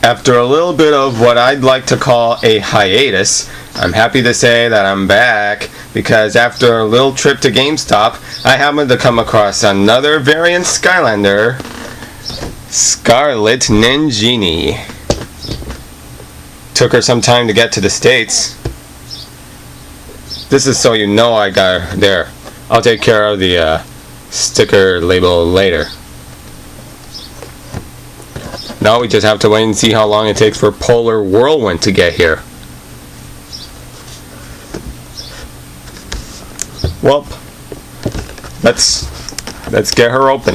After a little bit of what I'd like to call a hiatus, I'm happy to say that I'm back because after a little trip to GameStop, I happened to come across another variant Skylander, Scarlet Ninjini. Took her some time to get to the States. This is so you know I got her there. I'll take care of the sticker label later. Now we just have to wait and see how long it takes for Polar Whirlwind to get here. Well, let's get her open.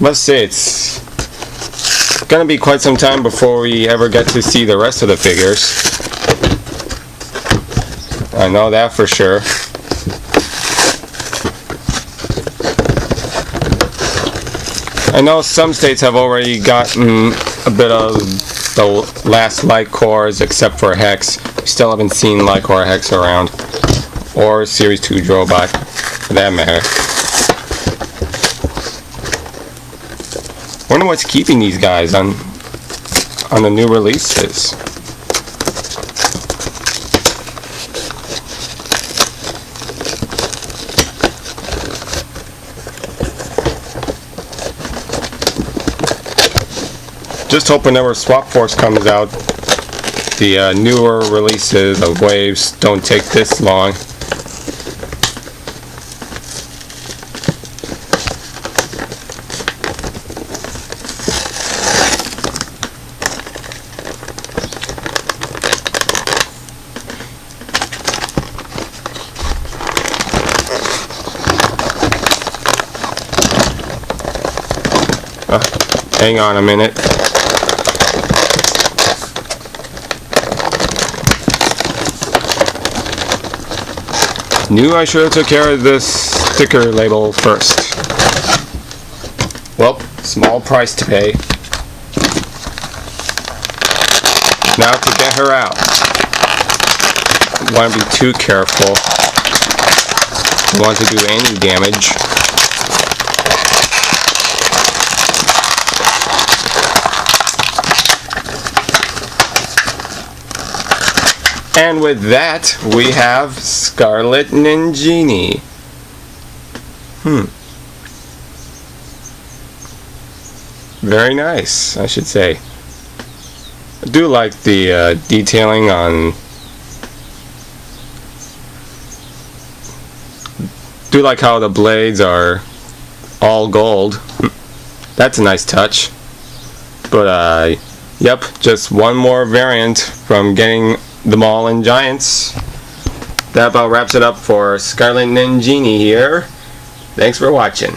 Must say it's gonna be quite some time before we ever get to see the rest of the figures. I know that for sure. I know some states have already gotten a bit of the last light cores except for Hex. We still haven't seen light core Hex around, or Series 2 Drobot for that matter. Wonder what's keeping these guys on the new releases. Just hope whenever Swap Force comes out, the newer releases of Waves don't take this long. Hang on a minute. Knew I should have took care of this sticker label first. Well, small price to pay. Now to get her out. Don't want to be too careful. Don't want to do any damage. And with that, we have Scarlet Ninjini. Very nice, I should say. I do like the detailing on... do like how the blades are all gold. That's a nice touch. But, yep, just one more variant from getting them all in Giants. That about wraps it up for Scarlet Ninjini here. Thanks for watching.